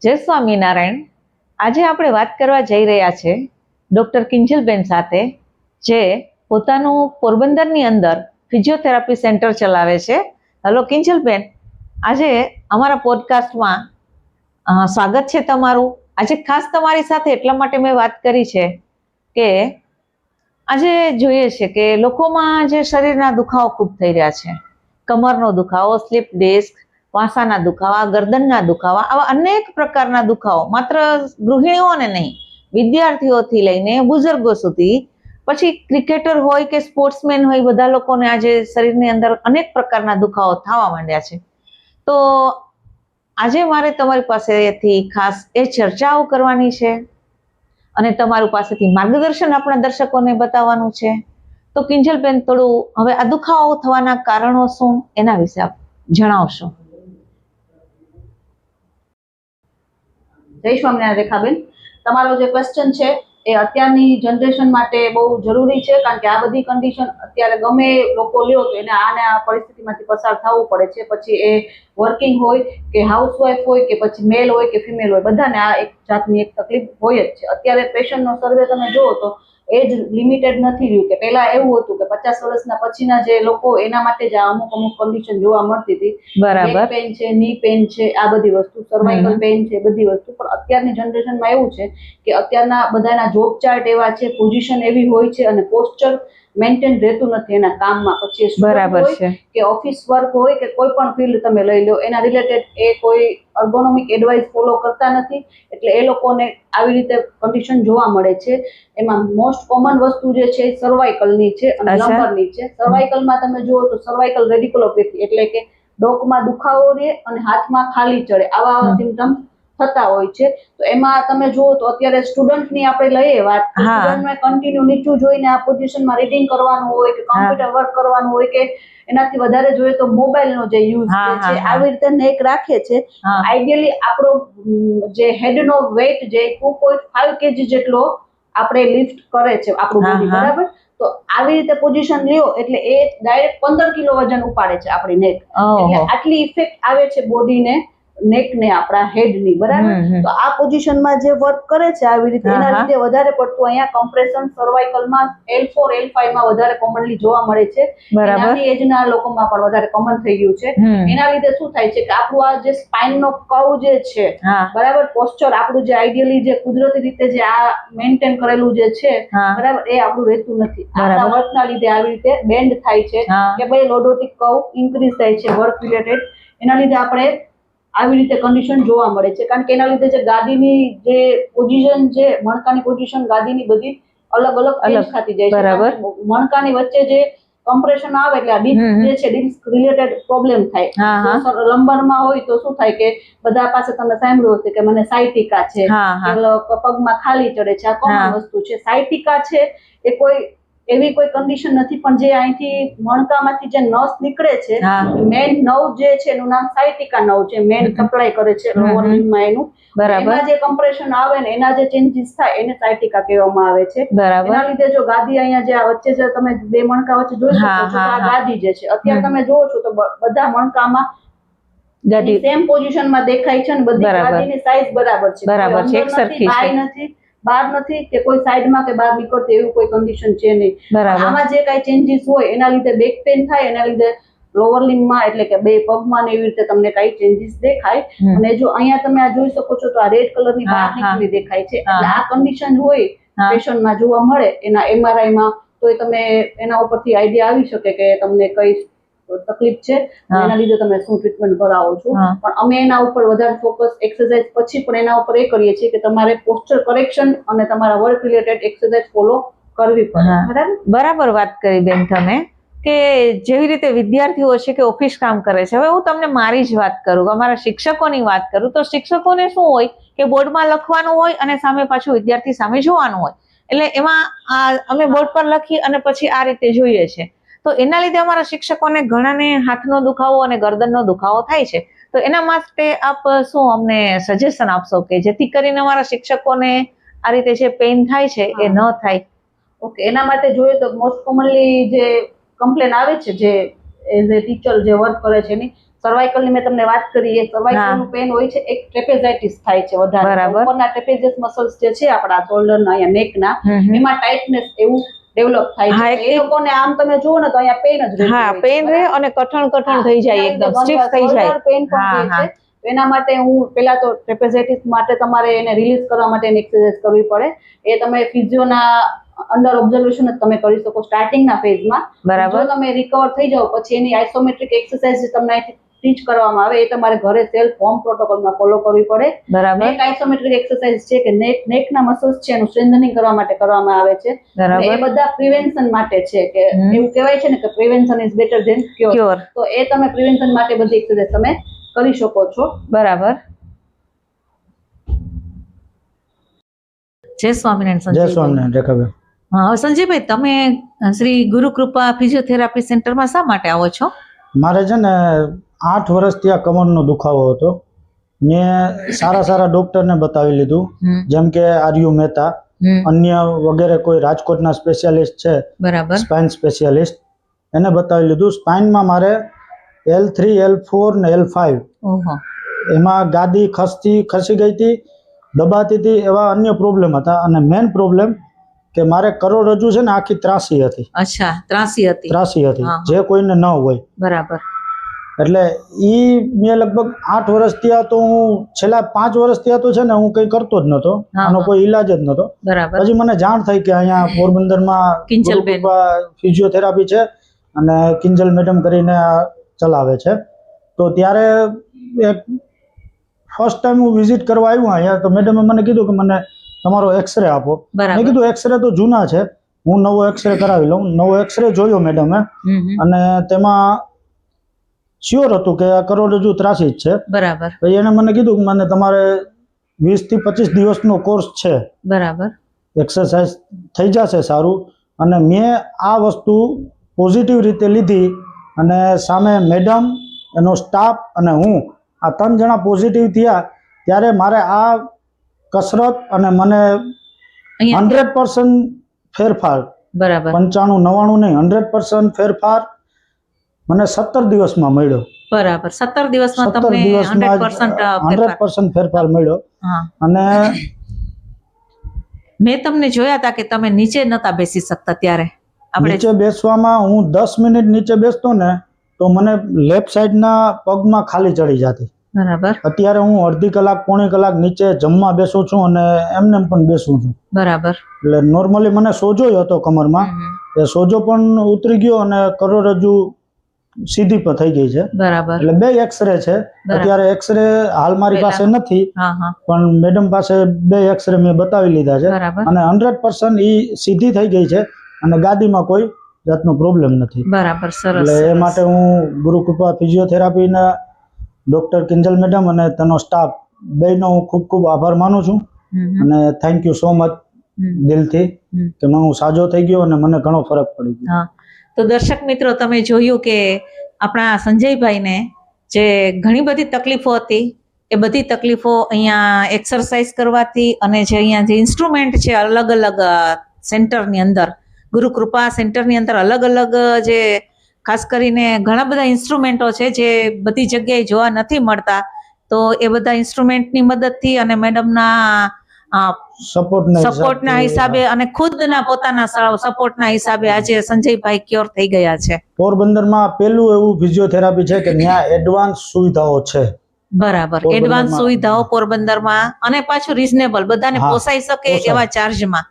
જય સ્વામિનારાયણ. આજે આપણે વાત કરવા જઈ રહ્યા છે ડૉક્ટર કિંજલબેન સાથે, જે પોતાનું પોરબંદરની અંદર ફિઝિયોથેરાપી સેન્ટર ચલાવે છે. હેલો કિંજલબેન, આજે અમારા પોડકાસ્ટમાં સ્વાગત છે તમારું. આજે ખાસ તમારી સાથે એટલા માટે મેં વાત કરી છે કે આજે જોઈએ છે કે લોકોમાં જે શરીરના દુખાવો ખૂબ થઈ રહ્યા છે, કમરનો દુખાવો, સ્લીપ ડિસ્ક, વાસાના દુખાવા, ગરદનના દુખાવા, આવા અનેક પ્રકારના દુખાવો માત્ર ગૃહિણીઓને નહીં, વિદ્યાર્થીઓથી લઈને બુઝુર્ગો સુધી, પછી ક્રિકેટર હોય કે સ્પોર્ટ્સમેન હોય, બધા લોકોને આજે શરીરની અંદર અનેક પ્રકારના દુખાવો થવા માંડ્યા છે. તો આજે મારે તમારી પાસેથી ખાસ એ ચર્ચાઓ કરવાની છે અને તમારી પાસેથી માર્ગદર્શન આપણા દર્શકોને બતાવવાનું છે. તો કિંજલબેન, થોડું હવે આ દુખાવો થવાના કારણો શું એના વિશે આપ જણાવશો? જય સ્વામિનારાયણ રેખાબેન, તમારો જે ક્વેશ્ચન છે એ અત્યારની જનરેશન માટે બહુ જરૂરી છે, કારણ કે આ બધી કન્ડિશન અત્યારે ગમે લોકો લ્યો તો એને આ પરિસ્થિતિમાંથી પસાર થવું પડે છે. પછી એ વર્કિંગ હોય કે હાઉસવાઈફ હોય કે પછી મેલ હોય કે ફિમેલ હોય, બધાને આ એક જાતની એક તકલીફ હોય જ છે. અત્યારે પેશન્ટનો સર્વે તમે જુઓ તો એજ લિમિટેડ નથી રહ્યું. કે પહેલા એવું હતું કે 50 વર્ષના પછીના જે લોકો, એના માટે જ આ અમુક કન્ડિશન જોવા મળતી હતી. બરાબર. બેક પેન છે, ની પેન છે, આ બધી વસ્તુ, સર્વાઇકલ પેન છે, બધી વસ્તુ. પણ અત્યારની જનરેશનમાં એવું છે કે અત્યારના બધાના જોબ ચાર્ટ એવા છે, પોઝિશન એવી હોય છે અને પોસ્ચર મેન્ટેન રહેતું નથી એના કામમાં. પછી બરાબર છે કે ઓફિસ વર્ક હોય કે કોઈ પણ ફિલ્ડ તમે લઈ લો, એના રિલેટેડ એ કોઈ એર્ગોનોમિક એડવાઇસ ફોલો કરતા નથી, એટલે એ લોકોને આવી રીતે કન્ડિશન જોવા મળે છે. એમાં મોસ્ટ કોમન વસ્તુ જે છે સર્વાઇકલની છે અને લંબરની છે. સર્વાઇકલમાં તમે જુઓ તો સર્વાઇકલ રેડિક્યુલોપેથી, એટલે કે ડોકમાં દુખાવો રહે અને હાથમાં ખાલી ચડે, આવા સિમ્પટમ થતા હોય છે. તો એમાં તમે જુઓ તો અત્યારે સ્ટુડન્ટની આપણે લઈએ વાત, સ્ટુડન્ટને કન્ટિન્યુ નીચું જોઈને આ પોઝિશનમાં રીડિંગ કરવાનું હોય કે કમ્પ્યુટર વર્ક કરવાનું હોય કે એનાથી વધારે જોઈએ તો મોબાઈલનો જે યુઝ છે આવી રીતે નેક રાખે છે. આઈડિયલી આપણો જે હેડનો વેઇટ જે 2.5 kg જેટલો આપણે લિફ્ટ કરે છે આપણું બોડી, બરાબર? તો આવી રીતે પોઝિશન લ્યો એટલે એ ડાયરેક્ટ 15 કિલો વજન ઉપાડે છે આપણી નેક. એટલે આટલી ઇફેક્ટ આવે છે બોડીને, નેકને, આપણા હેડની, બરાબર? તો આ પોઝિશનમાં જે વર્ક કરે છે આવી રીતે, એના લીધે વધારે પડતું અહીંયા કમ્પ્રેશન સર્વાઇકલમાં L4 L5 માં વધારે કોમનલી જોવા મળે છે. નાની એજના લોકોમાં પણ વધારે કોમન થઈ ગયું છે. એના લીધે શું થાય છે કે આપણું આ જે સ્પાઇનનો કર્વ જે છે, બરાબર, પોસ્ચર આપણું જે આઈડિયલી જે કુદરતી રીતે જે આ મેન્ટેન કરેલું જે છે, બરાબર, એ આપણું રહેતું નથી. આપણા વર્કના લીધે આવી રીતે બેન્ડ થાય છે કે ભાઈ લોડોટિક કર્વ ઇન્ક્રીઝ થાય છે વર્ક રિલેટેડ. એના લીધે આપણે આવી રીતે કન્ડિશન જોવા મળે છે, કારણ કે એના લીધે જે ગાદીની જે પોઝિશન છે, મણકાની પોઝિશન ગાદીની બધી અલગ અલગ ચેન્જ થતી જાય છે. મણકાની વચ્ચે જે કમ્પ્રેશન આવે એટલે આ ડિસ્ક જે છે, ડિસ્ક રિલેટેડ પ્રોબ્લેમ થાય. લંબરમાં હોય તો શું થાય કે બધા પાસે તમે સાંભળ્યું હશે કે મને સાયટિકા છે, પગમાં ખાલી ચડે છે, આ કોમન વસ્તુ છે. સાયટિકા છે એ કોઈ એવી કોઈ કન્ડિશન નથી, પણ જે અહીંથી મણકામાંથી જે નસ નીકળે છે, મેન નર્વ જે છે એનું નામ સાયટિકા નર્વ છે, મેન સપ્લાય કરે છે લોઅર લિમ્બમાં એનું. એમાં જે કમ્પ્રેશન આવે ને, એના જે ચેન્જીસ થાય એને સાયટિકા કહેવામાં આવે છે. એના લીધે જો ગાદી અહીંયા જે આ વચ્ચે જે તમે બે મણકા વચ્ચે જોઈ શકો છો, આ ગાદી જે છે અત્યારે તમે જોવો છો તો બધા મણકામાં ગાદી સેમ પોઝિશનમાં દેખાય છે અને બધી ગાદીની સાઈઝ બરાબર છે, એક સરખી છે, નથી બહાર નથી કે કોઈ સાઈડમાં કે બહાર નીકળતી એવું કોઈ કન્ડિશન છે નહીં. આમાં જે કઈ ચેન્જીસ હોય એના લીધે બેક પેન થાય, એના લીધે લોઅર લિમ્બમાં એટલે કે બે પગમાં ને એવી રીતે તમને કઈ ચેન્જીસ દેખાય. અને જો અહીંયા તમે આ જોઈ શકો છો તો આ રેડ કલરની બહાર નીકળી દેખાય છે, એટલે આ કન્ડિશન હોય પેશન્ટમાં જોવા મળે એના MRI માં, તો એ તમે એના ઉપરથી આઈડિયા આવી શકે કે તમને કઈ તકલીફ છે, એના લીધે તમે શું ટ્રીટમેન્ટ કરાવો છો. પણ અમે એના ઉપર વધારે ફોકસ એક્સરસાઇઝ પછી પણ એના ઉપર એ કરીએ છીએ કે તમારે પોસ્ચર કરેક્શન અને તમારા વર્ક રિલેટેડ એક્સરસાઇઝ ફોલો કરવી પડે. બરાબર વાત કરી બેન તમે, કે જેવી રીતે વિદ્યાર્થીઓ છે કે ઓફિસ કામ કરે છે. હવે હું તમને મારી જ વાત કરું, અમારા શિક્ષકોની વાત કરું તો શિક્ષકોને શું હોય કે બોર્ડમાં લખવાનું હોય અને સામે પાછું વિદ્યાર્થી સામે જોવાનું હોય, એટલે એમાં અમે બોર્ડ પર લખી અને પછી આ રીતે જોઈએ છે. તો એના લીધે અમારા શિક્ષકોને ઘણાને હાથનો દુખાવો અને ગરદનનો દુખાવો થાય છે. તો એના માટે આપ શું અમને સજેશન આપશો કે જેથી કરીને અમારા શિક્ષકોને આ રીતે જે પેઇન થાય છે એ ન થાય? ઓકે, એના માટે જોઈએ તો મોસ્ટ કોમનલી જે કમ્પ્લેન આવે છે જે એઝ એ ટીચર જે વર્ક કરે છે એની, સર્વાઇકલ ની મેં તમને વાત કરી, એ સર્વાઇકલ નું પેન હોય છે, એક ટ્રેપેઝાઇટિસ થાય છે વધારે, બરાબર. ઉપરના ટ્રેપેઝિયસ મસલ્સ જે છે આપણા શોલ્ડર ના અહીંયા નેક ના, એમાં ટાઇટનેસ એવું ડેવલપ થાય હા, છે. એ લોકોને આમ તમે જુઓ ને તો અહીંયા પેન જ રહેતું હા, હોય છે, પેન રહે અને કઠણ થઈ જાય, એકદમ સ્ટીફ થઈ જાય. પેન પણ હા, રહે હા. છે. તો એના માટે હું પેલા તો ટ્રેપેઝાઇટિસ માટે તમારે એને રિલીઝ કરવા માટે એક્સરસાઇઝ કરવી પડે. એ તમે ફિઝિયોના અંડર ઓબ્ઝર્વેશન જ તમે કરી શકો સ્ટાર્ટિંગના ફેઝમાં. બરાબર. જો તમે રિકવર થઈ જાઓ પછી એની આઇસોમેટ્રિક એક્સરસાઇઝ જે તમને ટીચ કરવામાં આવે એ તમારે ઘરે સેલ્ફ હોમ પ્રોટોકોલમાં ફોલો કરવી પડે. બરાબર. નેક આઇસોમેટ્રિક એક્સરસાઇઝ છે કે નેકના મસલ્સ છે એનું સ્ટ્રેન્થનિંગ કરવા માટે કરવામાં આવે છે. અને એ બધા પ્રિવેન્શન માટે છે કે એવું કહેવાય છે ને કે prevention is better than cure. તો એ તમે પ્રિવેન્શન માટે બધી એક્સરસાઇઝ તમે કરી શકો છો. બરાબર. જય સ્વામિનારાયણ. જય સ્વામિનારાયણ રેખાબેન. હા, સંજયભાઈ, તમે શ્રી ગુરુકૃપા ફિઝિયોથેરાપી સેન્ટરમાં શા માટે આવો છો? મારે છે ને 8 વર્ષથી આ કમરનો દુખાવો હતો. મેં સારા ડોક્ટરને બતાવી લીધું, જેમ કે આર્યુ મહેતા, અન્ય વગેરે કોઈ રાજકોટના સ્પેશિયાલિસ્ટ છે, બરાબર, સ્પાઇન સ્પેશિયાલિસ્ટ, એને બતાવી લીધું. સ્પાઇનમાં મારે L3, L4 ને L5 એમાં ગાદી ખસી ગઈ હતી, દબાતી હતી, એવા અન્ય પ્રોબ્લેમ હતા. અને મેઇન પ્રોબ્લેમ કે મારે કરોડરજ્જુ છે ને આખી ત્રાસી હતી. અચ્છા, ત્રાસી હતી, જે કોઈને ન હોય. બરાબર. એટલે મેં લગભગ 8 વર્ષથી આ તો હું છેલ્લા 5 વર્ષથી આ તો છે ને હું કંઈ કરતો જ નતો, આનો કોઈ ઈલાજ જ નતો. પછી મને જાણ થઈ કે અહીંયા પોરબંદરમાં ફિઝિયોથેરાપી છે અને કિંજલ મેડમ કરીને ચલાવે છે. તો ત્યારે એક ફર્સ્ટ ટાઈમ હું વિઝિટ કરવા આવ્યો અહીંયા, તો મેડમે મને કીધું કે મને તમારો એક્સરે આપો. મેં કીધું એક્સરે તો જૂના છે, હું નવો એક્સરે કરાવી લઉં. નવો એક્સરે જોયો મેડમે અને તેમાં શ્યોર હતું કે આ કરોડરજ્જુ ત્રાસી જ છે. બરાબર. પછી એને મને કીધું કે મને તમારે 20 થી 25 દિવસનો કોર્સ છે, બરાબર, એક્સરસાઇઝ થઈ જશે સારું. અને મેં આ વસ્તુ પોઝિટિવ રીતે લીધી અને સામે મેડમ, એનો સ્ટાફ અને હું આ 3 જણા પોઝિટિવ થયા. ત્યારે મારે આ કસરત અને મને 100% ફેરફાર, બરાબર, 95, 99 નહીં, 100% ફેરફાર મને 17 દિવસમાં મળ્યો. બરાબર. 17 દિવસમાં તમને 100% ફેરફાર મળ્યો. અને મેં તમને જોયા હતા કે તમે નીચે નતા બેસી શકતા. ત્યારે નીચે બેસવામાં હું 10 મિનિટ નીચે બેસતો ને તો મને લેફ્ટ સાઈડના પગમાં ખાલી ચડી જતી. બરાબર. અત્યારે હું અડધી કલાક, પોણી કલાક નીચે જમવા બેસું છું અને એમને પણ બેસું છું. બરાબર. એટલે નોર્મલી મને સોજો હતો કમરમાં, એ સોજો પણ ઉતરી ગયો અને કરોડરજ્જુ સીધી પણ થઈ ગઈ છે. બરાબર. એટલે 2 એક્સરે છે. અત્યારે એક્સરે હાલ મારી પાસે નથી, પણ મેડમ પાસે 2 એક્સરે મેં બતાવી લીધા છે અને 100% સીધી થઈ ગઈ છે અને ગાદીમાં કોઈ જાતનો પ્રોબ્લેમ નથી. બરાબર, સરસ. એટલે એ માટે હું ગુરુકૃપા ફિઝિયોથેરાપીના ડોક્ટર કિંજલ મેડમ અને તેનો સ્ટાફ બેયનો હું ખૂબ આભાર માનું છું અને થેન્ક યુ સો મચ દિલથી કે હું સાજો થઈ ગયો અને મને ઘણો ફરક પડી ગયો. તો દર્શક મિત્રો, તમે જોયું કે આપણા સંજયભાઈને જે ઘણી બધી તકલીફો હતી, એ બધી તકલીફો અહીંયા એક્સરસાઇઝ કરવાથી અને જે અહીંયા જે ઇન્સ્ટ્રુમેન્ટ છે અલગ અલગ સેન્ટરની અંદર, ગુરુકૃપા સેન્ટરની અંદર અલગ અલગ જે ખાસ કરીને ઘણા બધા ઇન્સ્ટ્રુમેન્ટો છે જે બધી જગ્યાએ જોવા નથી મળતા. તો એ બધા ઇન્સ્ટ્રુમેન્ટની મદદથી અને મેડમના સપોર્ટના હિસાબે અને ખુદના પોતાના સપોર્ટના હિસાબે આજે સંજયભાઈ ક્યોર થઈ ગયા છે. પોરબંદરમાં પેલું એવું ફિઝિયોથેરાપી છે કે ત્યાં એડવાન્સ સુવિધાઓ છે. બરાબર, એડવાન્સ સુવિધાઓ પોરબંદરમાં અને પાછું રીઝનેબલ, બધાને પોસાઈ શકે એવા ચાર્જમાં.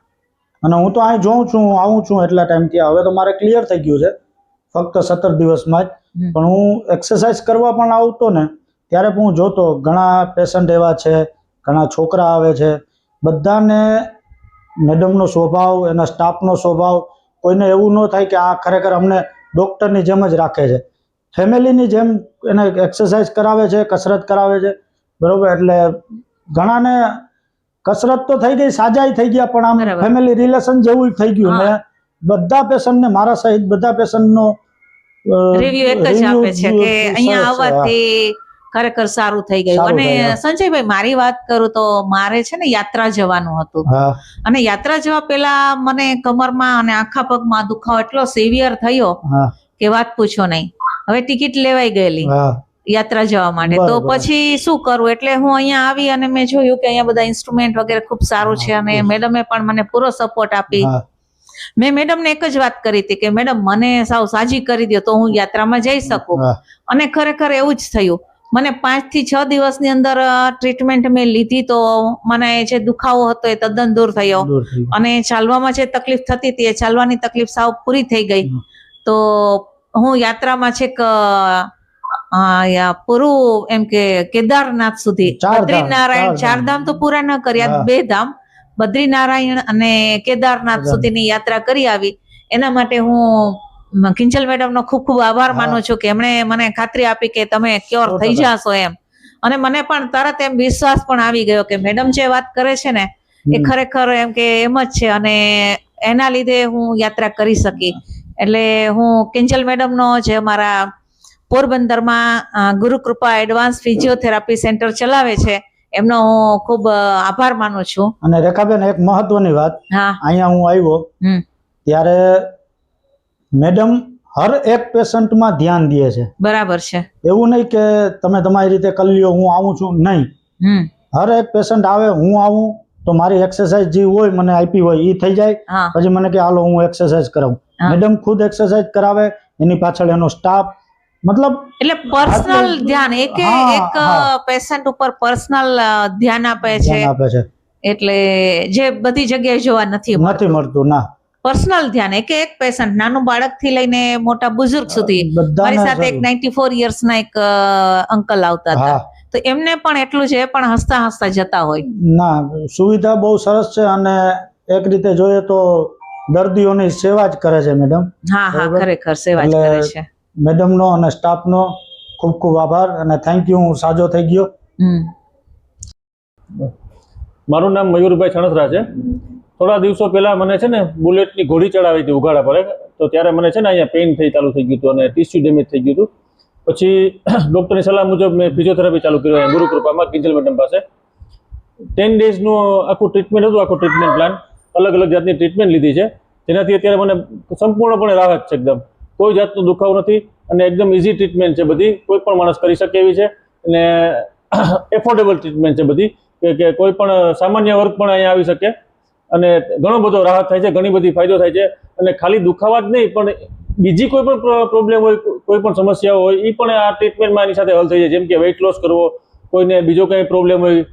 અને હું તો અહીં જોઉં છું, આવું છું એટલા ટાઈમથી, હવે તો મારે ક્લિયર થઈ ગયું છે ફક્ત 17 દિવસમાં જ. પણ હું એક્સરસાઇઝ કરવા પણ આવતો ને ત્યારે પણ હું જોતો ઘણા પેશન્ટ એવા છે, ઘણા છોકરા આવે છે, બધાને મેડમનો સ્વભાવ, એના સ્ટાફનો સ્વભાવ, કોઈને એવું ન થાય કે આ ખરેખર અમને ડૉક્ટરની જેમ જ રાખે છે, ફેમિલીની જેમ એને એક્સરસાઇઝ કરાવે છે, કસરત કરાવે છે. બરોબર. એટલે ઘણાને કસરત તો થઈ ગઈ, સાજા થઈ ગયા, પણ આમ ફેમિલી રિલેશન જેવું થઈ ગયું ને બધા પેશન્ટને, મારા સહિત બધા પેશન્ટનો રિવ્યુ એક જ આપે છે કે અહીંયા આવવાથી ખરેખર સારું થઈ ગયું. અને સંજયભાઈ, મારી વાત કરું તો મારે છે ને યાત્રા જવાનું હતું અને યાત્રા જવા પહેલા મને કમરમાં અને આખા પગમાં દુખાવો એટલો સિવિયર થયો કે વાત પૂછો નહીં. હવે ટિકિટ લેવાઈ ગયેલી યાત્રા જવા માટે. તો બરાબર. પછી શું કરવું, એટલે હું અહીંયા આવી અને મેં જોયું કે અહીંયા બધા ઇન્સ્ટ્રુમેન્ટ વગેરે ખૂબ સારું છે અને મેડમે પણ મને પૂરો સપોર્ટ આપી. હા મેં મેડમને એક જ વાત કરી હતી કે મેડમ મને સાવ સાજી કરી દો તો હું યાત્રામાં જઈ શકું. હા અને ખરેખર એવું જ થયું. મને 5 થી 6 દિવસની અંદર ટ્રીટમેન્ટ મેં લીધી તો મને જે દુખાવો હતો એ તદ્દન દૂર થયો દૂર થઈ ગયું. અને ચાલવામાં જે તકલીફ થતી હતી એ ચાલવાની તકલીફ સાવ પૂરી થઈ ગઈ. તો હું યાત્રામાં છેક પૂરું એમ કે કેદારનાથ સુધી, ચાર ધામ, બદ્રીનારાયણ, ચાર 4 ધામ તો પૂરા ન કર્યા, હા. 2 ધામ બદ્રીનારાયણ અને કેદારનાથ કેદારનાથ. સુધીની યાત્રા કરી આવી. એના માટે હું કિંજલ મેડમનો ખૂબ ખૂબ આભાર હા. માનું છું કે એમણે મને ખાતરી આપી કે તમે ક્યોર 100% થઈ જાશો એમ. અને મને પણ તરત એમ વિશ્વાસ પણ આવી ગયો કે મેડમ જે વાત કરે છે ને એ ખરેખર એમ કે એમ જ છે અને એના લીધે હું યાત્રા કરી શકી. એટલે હું કિંજલ મેડમનો જે અમારા પોરબંદરમાં ગુરુકૃપા એડવાન્સ ફિઝિયોથેરાપી સેન્ટર ચલાવે છે એમનો હું ખૂબ આભાર માનું છું. અને રેખાબેન એક મહત્વની વાત, હા. અહીંયા હું આવ્યો ત્યારે મેડમ હર એક પેશન્ટમાં ધ્યાન દે છે. બરાબર છે. એવું નહીં કે તમે તમારી રીતે કરી લ્યો હું આવું છું, નહીં. હર એક પેશન્ટ આવે, હું આવું તો મારી એક્સરસાઇઝ જે હોય મને આપી હોય એ થઈ જાય. હા. પછી મને કે હાલો હું એક્સરસાઇઝ કરાવું. હા. મેડમ ખુદ એક્સરસાઇઝ કરાવે, એની પાછળ એનો સ્ટાફ, મતલબ એટલે પર્સનલ ધ્યાન એક હા. પેશન્ટ ઉપર પર્સનલ ધ્યાન આપે છે. ધ્યાન આપે છે. એટલે જે બધી જગ્યાએ જોવા નથી નથી મળતું ના. પર્સનલ ધ્યાન એક પેશન્ટ, નાનું બાળક થી લઈને મોટા બુઝુર્ગ સુધી. બધાને મારી સાથે એક જરૂર. 94 યર્સના એક અંકલ આવતા હતા. હા. તો એમને પણ એટલું છે, એ પણ હસતા હસતા જતા હોય. ના, સુવિધા બહુ સરસ છે અને એક રીતે જોઈએ તો દર્દીઓની સેવા જ કરે છે મેડમ. હા હા, બરાબર. ખરેખર સેવા જ એટલે કરે છે. મેડમનો અને સ્ટાફનો ખૂબ ખૂબ આભાર અને થેન્ક યુ. હું સાજો થઈ ગયો. મારું નામ મયુરભાઈ છણસરા છે. થોડા દિવસો પહેલા મને છે ને બુલેટની ઘોડી ચડાવી હતી ઉઘાડા પર, તો ત્યારે મને છે ને અહીંયા પેઇન ચાલુ થઈ ગયું હતું અને ટીસ્યુ ડેમેજ થઈ ગયું હતું. પછી ડૉક્ટરની સલાહ મુજબ મેં ફિઝિયોથેરાપી ચાલુ કર્યું અહીંયા ગુરુકૃપામાં કિંજલ મેડમ પાસે. 10 ડેઝનું આખું ટ્રીટમેન્ટ હતું, આખું ટ્રીટમેન્ટ પ્લાન, અલગ અલગ જાતની ટ્રીટમેન્ટ લીધી છે, જેનાથી અત્યારે મને સંપૂર્ણપણે રાહત છે. એકદમ કોઈ જાતનો દુખાવો નથી અને એકદમ ઇઝી ટ્રીટમેન્ટ છે બધી, કોઈ પણ માણસ કરી શકે એવી છે અને એફોર્ડેબલ ટ્રીટમેન્ટ છે બધી, કે કોઈ પણ સામાન્ય વર્ગ પણ અહીંયા આવી શકે અને ઘણો બધો રાહત થાય છે, ઘણી બધી ફાયદો થાય છે. અને ખાલી દુખાવા જ નહીં પણ બીજી કોઈ પણ પ્રોબ્લેમ હોય, કોઈ પણ સમસ્યાઓ હોય એ પણ આ ટ્રીટમેન્ટમાં એની સાથે હલ થઈ જાય. જેમ કે વેઇટ લોસ કરવો, કોઈને બીજો કંઈ પ્રોબ્લેમ હોય,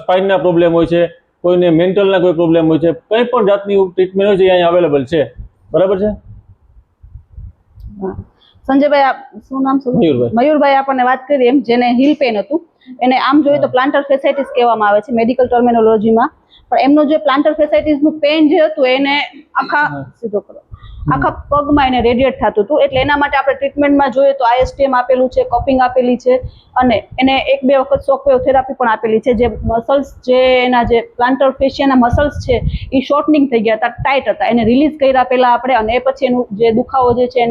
સ્પાઇનના પ્રોબ્લેમ હોય છે, કોઈને મેન્ટલના કોઈ પ્રોબ્લેમ હોય છે, કંઈ પણ જાતની ટ્રીટમેન્ટ હોય છે અહીંયા અવેલેબલ છે. બરાબર છે સંજયભાઈ, શું નામ છે? મયુરભાઈ આપણને વાત કરી એમ, જેને હિલ પેન હતું એને આમ જોઈએ તો પ્લાન્ટર ફેસાઇટિસ કહેવામાં આવે છે મેડિકલ ટર્મિનોલોજીમાં. પણ એમનું જે પ્લાન્ટર ફેસાઇટિસ નું પેન જે હતું એને આખા પગમાં એને રેડિયેટ થતું હતું. એટલે એના માટે આપણે ટ્રીટમેન્ટમાં જોઈએ તો ISTM આપેલું છે, કપિંગ આપેલી છે અને એને 1-2 વખત શોકવેવ થેરાપી પણ આપેલી છે. જે મસલ્સ, જે એના જે પ્લાન્ટર ફેશિયાના મસલ્સ છે એ શોર્ટનિંગ થઈ ગયા હતા, ટાઈટ હતા, એને રિલીઝ કર્યા પહેલા આપણે, અને એ પછી એનું જે દુખાવો જે છે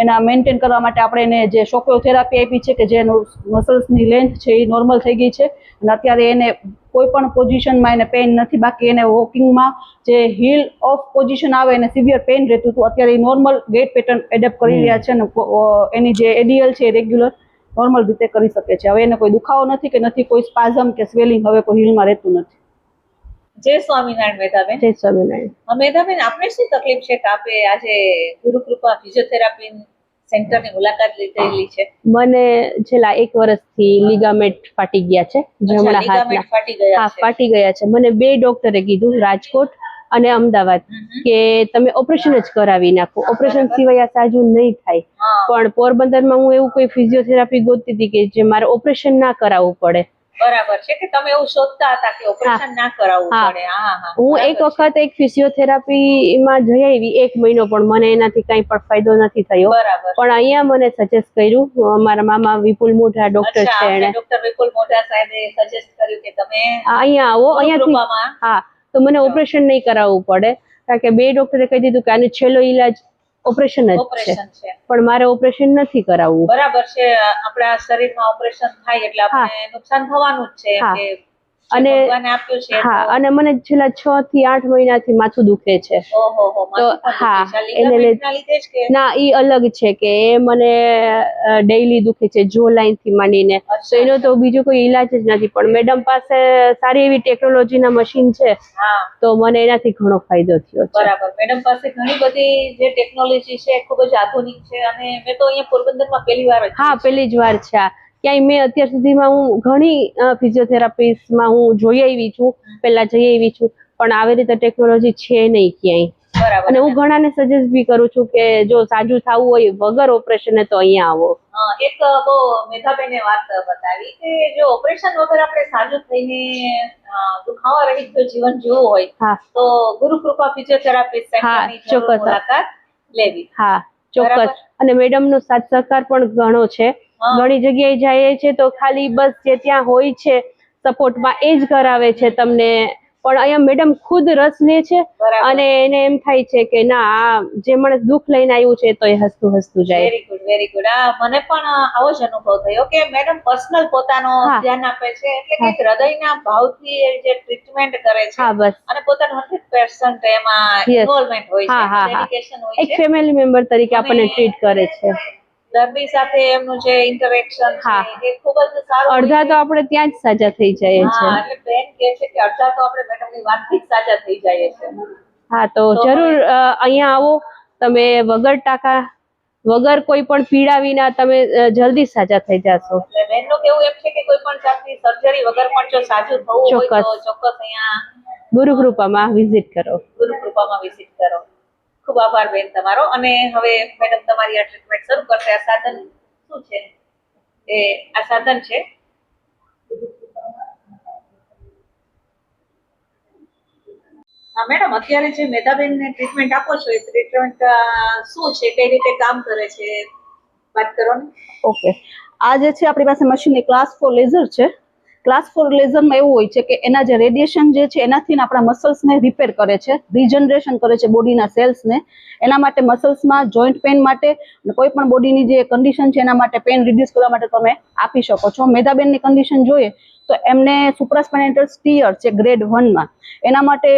એના મેન્ટેન કરવા માટે આપણે એને જે શોકવેવ થેરાપી આપી છે કે જેનું મસલ્સની લેન્થ છે એ નોર્મલ થઈ ગઈ છે અને અત્યારે એને કોઈ પણ પોઝિશનમાં એને પેઇન નથી. બાકી એને વોકિંગમાં જે હીલ ઓફ પોઝિશન આવે એને સિવિયર પેઇન રહેતું હતું, અત્યારે એ નોર્મલ ગેટ પેટર્ન એડેપ્ટ કરી રહ્યા છે અને એની જે એડીએલ છે એ રેગ્યુલર નોર્મલ રીતે કરી શકે છે. હવે એને કોઈ દુખાવો નથી કે નથી કોઈ સ્પાઝમ કે સ્વેલિંગ હવે કોઈ હીલમાં રહેતું નથી. જય સ્વામિનારાયણ મેધાબેન. જય સ્વામિનારાયણ. મેધાબેન, આપને શું તકલીફ છે કે આપે આજે ગુરુકૃપા ફિઝિયોથેરાપી સેન્ટરની મુલાકાત લીધેલી છે? મને છેલ્લા 1 વર્ષથી લીગામેન્ટ ફાટી ગયા છે. લીગામેન્ટ ફાટી ગયા છે. ફાટી ગયા છે. મને 2 ડોક્ટરે કીધું, રાજકોટ અને અમદાવાદ, કે તમે ઓપરેશન જ કરાવી નાખો, ઓપરેશન સિવાય આ સાજું નહીં થાય. પણ પોરબંદરમાં હું એવું કોઈ ફિઝિયોથેરાપી ગોતતી હતી કે જે મારે ઓપરેશન ના કરાવવું પડે. બરાબર છે કે તમે એવું શોધતા હતા કે ઓપરેશન ના કરાવવું પડે. હું એક વખત એક ફિઝિયોથેરાપીમાં જઈ આવી 1 મહિનો, પણ મને એનાથી કઈ પણ ફાયદો નથી થયો. પણ અહીંયા મને સજેસ્ટ કર્યું, અમારા મામા વિપુલ મોઢા ડોક્ટર છે, એને ડોક્ટર વિપુલ મોઢા સાહેબે સજેસ્ટ કર્યું કે તમે અહીંયા આવો, અહીંયાથી. હા, તો મને ઓપરેશન નહીં કરાવવું પડે, કારણ કે 2 ડોક્ટરે કહી દીધું કે આનો છેલ્લો ઈલાજ ઓપરેશન જ છે, પણ મારે ઓપરેશન નથી કરાવવું. બરાબર છે. આપણા શરીરમાં ઓપરેશન થાય એટલે આપણે નુકસાન થવાનું જ છે. અને ભગવાને આપ્યું છે હા, અને મને છેલ્લા 6 થી 8 મહિનાથી માથું દુખે છે. તો હા, એને લીધે જ કે ના, ઈ અલગ છે કે એ મને ડેઈલી દુખે છે જો લાઈન થી માંડીને. તો એનો તો બીજો કોઈ ઈલાજ જ નથી, પણ મેડમ પાસે સારી એવી ટેકનોલોજીના મશીન છે, હા તો મને એનાથી ઘણો ફાયદો થયો છે. બરાબર. મેડમ પાસે ઘણી બધી જે ટેકનોલોજી છે ખૂબ જ આધુનિક છે, અને મેં તો અહીંયા પોરબંદરમાં પહેલી વાર જ હા, પહેલી જ વાર છે આ. ક્યાંય મેં અત્યાર સુધીમાં હું ઘણી ફિઝિયોથેરાપિસ્ટમાં હું જોઈ આવી છું, પહેલા જઈ આવી છું, પણ આવી રીતે ટેકનોલોજી છે નહીં ક્યાંય. બરાબર. અને હું ઘણાને સજેસ્ટ બી કરું છું કે જો સાજું થવું હોય વગર ઓપરેશને તો અહીંયા આવો. એક બહુ મેધાબેને વાત બતાવી કે જો ઓપરેશન વગર આપણે સાજું થઈને દુખાવા રહિત જો જીવન જીવવું હોય હા તો ગુરુકૃપા ફિઝિયોથેરાપિસ્ટ સેન્ટરની જરૂર ચોક્કસ. મુલાકાત લેવી. હા, ચોક્કસ. બરાબર. અને મેડમનો સાથ સહકાર પણ ઘણો છે. ઘણી જગ્યાએ જાય છે તો ખાલી બસ જે ત્યાં હોય છે સપોર્ટમાં એ જ કરાવે છે તમને, પણ અહીંયા મેડમ ખુદ રસ લે છે. બરાબર. અને એને એમ થાય છે કે ના, આ જે માણસ દુઃખ લઈને આવ્યું છે તો એ હસતું હસતું જાય. Very good, very good. મને પણ આવો જ અનુભવ થયો કે મેડમ પર્સનલ પોતાનો હા. ધ્યાન આપે છે, એટલે કે હૃદયના ભાવથી જે ટ્રીટમેન્ટ કરે છે હા, બસ. અને પોતાનું 100% એમાં Yes. ઇન્વોલ્વમેન્ટ હોય હા, છે, હા, હા. ડેડિકેશન હોય એક છે. ફેમિલી મેમ્બર તરીકે અને આપણને ટ્રીટ કરે છે. દર્દી સાથે એમનું જે ઇન્ટરેક્શન હા. છે એ ખૂબ જ સારું હોય અડધા છે. તો આપણે ત્યાં જ સાજા થઈ જાય છે. હા, એટલે બેન કહે છે કે અડધા તો આપણે મેડમની વાતથી જ સાજા થઈ જાય છે. હા, તો તો જરૂર અહીંયા આવો. તમે વગર ટાકા, વગર કોઈ પણ પીડા વિના તમે જલ્દી સાજા થઈ જશો. એટલે બેનનું કેવું એમ છે કે કોઈ પણ જાતની સર્જરી વગર પણ જો સાજું થવું હોય તો ચોક્કસ અહીંયા ગુરુકૃપામાં વિઝિટ કરો. ગુરુકૃપામાં વિઝિટ કરો. ખૂબ આભાર બેન તમારો. અને હવે મેડમ તમારી આ ટ્રીટમેન્ટ શરૂ કરશે. આ સાધન શું છે? આ સાધન છે હા મેડમ, અત્યારે જે મેધાબેનને ટ્રીટમેન્ટ આપો છો એ ટ્રીટમેન્ટ શું છે, કઈ રીતે કામ કરે છે, વાત કરો ને. ઓકે, આ જે છે આપણી પાસે મશીન ક્લાસ 4 લેઝર છે. ક્લાસ 4 લેઝરમાં એવું હોય છે કે એના જે રેડિયેશન જે છે એનાથી આપણા મસલ્સને રિપેર કરે છે, રિજનરેશન કરે છે બોડીના સેલ્સને. એના માટે મસલ્સમાં જોઈન્ટ પેઇન માટે અને કોઈ પણ બોડીની જે કન્ડિશન છે એના માટે પેઇન રિડ્યુસ કરવા માટે તમે આપી શકો છો. મેધાબેનની કન્ડિશન જોઈએ તો એમને સુપ્રાસ્પાઇનેટલ સ્ટીયર છે ગ્રેડ 1માં. એના માટે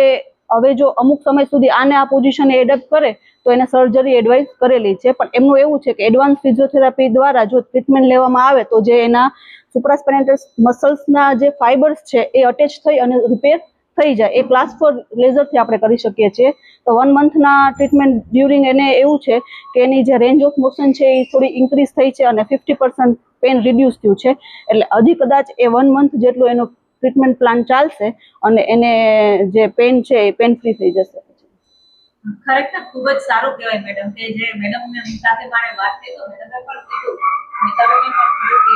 હવે જો અમુક સમય સુધી આને આ પોઝિશને એડપ્ટ કરે તો એને સર્જરી એડવાઇસ કરેલી છે, પણ એમનું એવું છે કે એડવાન્સ ફિઝિયોથેરાપી દ્વારા જો ટ્રીટમેન્ટ લેવામાં આવે તો જે એના સુપ્રાસ્પાઇનેટલ મસલ્સના જે ફાઇબર્સ છે એ અટેચ થઈ અને રિપેર થઈ જાય. એ ક્લાસ 4 લેઝરથી આપણે કરી શકીએ છીએ. તો 1 મંથના ટ્રીટમેન્ટ ડ્યુરિંગ એને એવું છે કે એની જે રેન્જ ઓફ મોશન છે એ થોડી ઇન્ક્રીઝ થઈ છે અને 50% પેન રિડ્યુસ થયું છે. એટલે હજી કદાચ એ 1 મંથ જેટલું એનો ટ્રીટમેન્ટ પ્લાન ચાલશે અને એને જે પેન છે એ પેન ફ્રી થઈ જશે. ખરેખર ખૂબ જ સારું કહેવાય મેડમ કે જે મેડમને સાથે મારે વાત થઈ તો મેડમે પણ કીધું, મેધાબેને પણ કીધું કે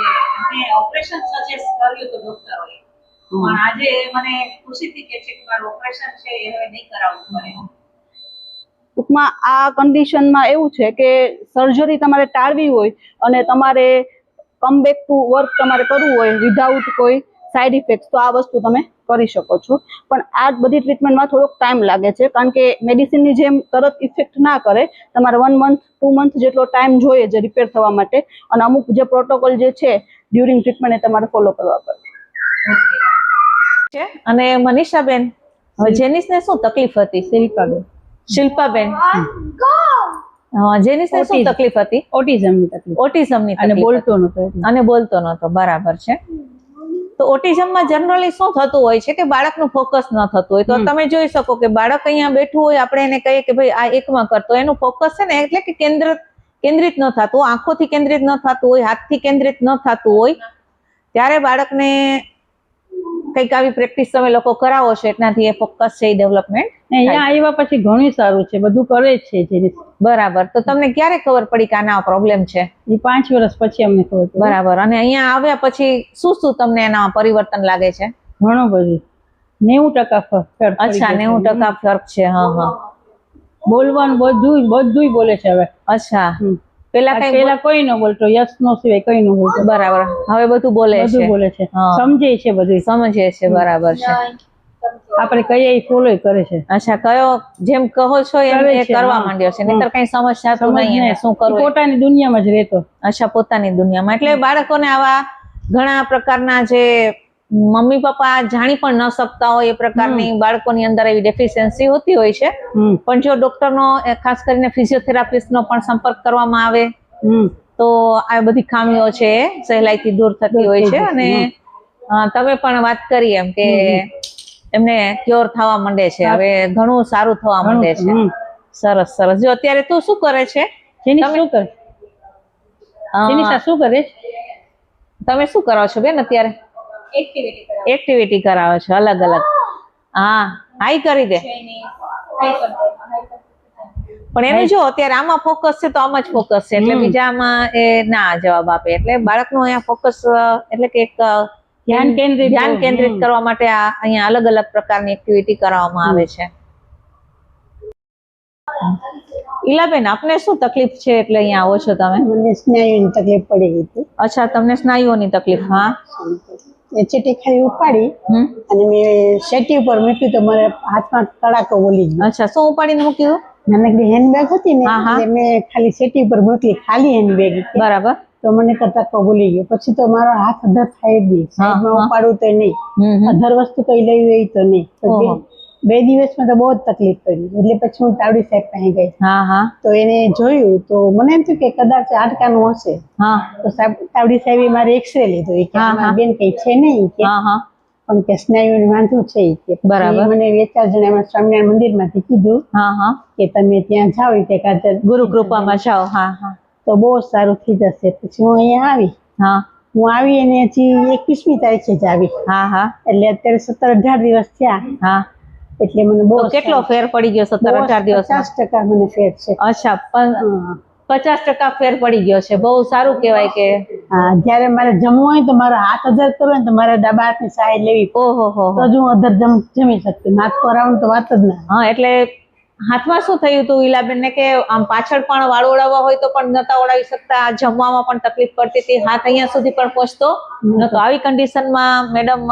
મેં ઓપરેશન સજેસ્ટ કર્યું હતું ડોક્ટરોએ, પણ આજે મને ખુશીથી કહે છે કે મારું ઓપરેશન છે એ હવે નહીં કરાવવું પડે. ટૂંકમાં આ કન્ડિશનમાં એવું છે કે સર્જરી તમારે ટાળવી હોય અને તમારે કમબેક ટુ વર્ક તમારે કરવું હોય વિધાઉટ કોઈ સાઈડ ઇફેક્ટ, તો આ વસ્તુ તમે કરી શકો છો. પણ આ બધી ટ્રીટમેન્ટમાં થોડોક ટાઈમ લાગે છે, કારણ કે મેડિસિનની જેમ તરત ઇફેક્ટ ના કરે. તમારે 1 મંથ 2 મંથ જેટલો ટાઈમ જોઈએ છે રિપેર થવા માટે, અને અમુક જે પ્રોટોકોલ જે છે ડ્યુરિંગ ટ્રીટમેન્ટ એ તમારે ફોલો કરવા પડે. અને મનીષાબેન, હવે જેનિસને શું તકલીફ હતી? શિલ્પાબેન. શિલ્પાબેન, જેનિસને શું Autism. તકલીફ હતી? ઓટિઝમની તકલીફ ઓટિઝમની અને તકલીફ બોલતો હતી. નતો એટલે. અને બોલતો નતો. બરાબર છે. તો ઓટિઝમમાં જનરલી શું થતું હોય છે કે બાળકનું ફોકસ ન થતું હોય. તો તમે જોઈ શકો કે બાળક અહીંયા બેઠું હોય, આપણે એને કહીએ કે ભાઈ આ એકમાં કરતો, એનું ફોકસ છે ને એટલે કે કેન્દ્રિત ન થતું, આંખોથી કેન્દ્રિત ન થતું હોય, હાથથી કેન્દ્રિત ન થતું હોય, ત્યારે બાળકને કંઈક આવી પ્રેક્ટિસ તમે લોકો કરાવો છો એનાથી એ ફોકસ છે એ ડેવલપમેન્ટ. અહીંયા આવ્યા પછી ઘણું સારું છે, બધું કરે જ છે જે. બરાબર. તો તમને ક્યારે ખબર પડી કે આના પ્રોબ્લેમ છે? એ 5 વર્ષ પછી અમને ખબર પડી. બરાબર. અને અહીંયા આવ્યા પછી શું શું તમને એના પરિવર્તન લાગે છે? ઘણો બધું 90% ફરક. અચ્છા, 90% ફરક છે. હા હા. બોલવાનું બધું બોલે છે હવે. અચ્છા. પેલા કઈ પેલા કોઈ ન બોલતો, યસ નો સિવાય કઈ ન બોલતો. બરાબર. હવે બધું બોલે છે. બધું બોલે છે, હા. સમજે છે બધું. સમજે છે. બરાબર છે. આપણે કહીએ એ ફોલો કરે છે. અચ્છા, કયો જેમ કહો છો એમ કરે એ છે, કરવા હા. માંડ્યો છે. નહીતર કઈ સમજતું સમજ નહીં એને શું કરવું. પોતાની દુનિયામાં જ રહેતો. અચ્છા, પોતાની દુનિયામાં. એટલે બાળકોને આવા ઘણા પ્રકારના જે મમ્મી પપ્પા જાણી પણ ન શકતા હોય એ પ્રકારની બાળકોની અંદર એવી ડેફિશિયન્સી હોતી હોય છે. પણ જો ડોક્ટરનો ખાસ કરીને ફિઝિયોથેરાપિસ્ટનો પણ સંપર્ક કરવામાં આવે તો આ બધી ખામીઓ છે એ સહેલાઈથી દૂર થતી હોય છે. અને તમે પણ વાત કરી એમ કે એમને ક્યોર થવા માંડે છે, હવે ઘણું સારું થવા માંડે છે. સરસ સરસ. જો અત્યારે તું શું કરે છે? શું કરે તમે શું કરો છો બેન અત્યારે? એક્ટિવિટી કરાવો છો અલગ અલગ. હા, હાઈ કરી દે. પણ એનું જો અત્યારે આમાં ફોકસ છે તો આમ જ ફોકસ છે, એટલે બીજામાં એ ના જવાબ આપે. એટલે બાળકનું અહીંયા ફોકસ એટલે કે એક ધ્યાન કેન્દ્રિત કરવા માટે અહીંયા અલગ અલગ પ્રકારની એક્ટિવિટી કરાવવામાં આવે છે. ઈલાબેન, આપને શું તકલીફ છે એટલે અહીંયા આવો છો તમે? મને સ્નાયુની તકલીફ પડી ગઈ હતી. અચ્છા, તમને સ્નાયુઓની તકલીફ. હા, એ ચીટી ખાલી ઉપાડી અને મેં સેટી ઉપર મૂક્યું તો મારા હાથમાં કડાકો બોલી ગયો. અચ્છા, શું ઉપાડીને મૂક્યું? નાનકડી હેન્ડબેગ હતી ને એટલે મેં ખાલી સેટી ઉપર મૂકી, ખાલી હેન્ડબેગ. બરાબર. તો મને કડાકો બોલી ગયો. પછી તો મારો હાથ અધર થાય જ નહીં, સાઈડમાં ઉપાડું તો નહીં, અધર વસ્તુ કઈ લેવી હોય તો નહીં. 2 દિવસમાં તો બહુ જ તકલીફ પડી. એટલે પછી હું તાવડી સાહેબ પાસે ગઈ. તો એને જોયું તો મને એમ થયું કે કદાચ હાડકાનું હશે. તો તાવડી સાહેબે મારે એક્સરે લીધો. એ કે બેન કઈ છે નહીં, પણ કે સ્નાયુનું વાંધો છે. બરાબર. મને 2-4 જણા સ્વામિનારાયણ મંદિરમાંથી કીધું કે તમે ત્યાં જાઓ કે કાતર ગુરુ કૃપામાં જાઓ. તો બહુ સારું થઈ જશે. પછી હું અહીંયા આવી. હું આવી અને હજી 21મી તારીખે જ આવી. એટલે અત્યારે 17-18 દિવસ થયા. એટલે મને બહુ કેટલો ફેર પડી ગયો? 17-18 દિવસ 50% મને ફેર છે. અચ્છા, 50% ફેર પડી ગયો છે. બહુ સારું કહેવાય કે જયારે મારે જમવું હોય તો મારો હાથ અધર કરો ને તો મારે ડાબા હાથની સહાય લેવી. ઓહો, તો જ હું અધર જમી શકતી. હાથ કરાવું તો વાત જ ના. એટલે હાથમાં શું થયું હતું ઈલાબેન ને કે આમ પાછળ પણ વાળ ઓળાવવા હોય તો પણ નતા ઓળાવી શકતા, જમવામાં પણ તકલીફ પડતી હતી, હાથ અહીંયા સુધી પણ પહોંચતો નતો. આવી કન્ડિશનમાં મેડમ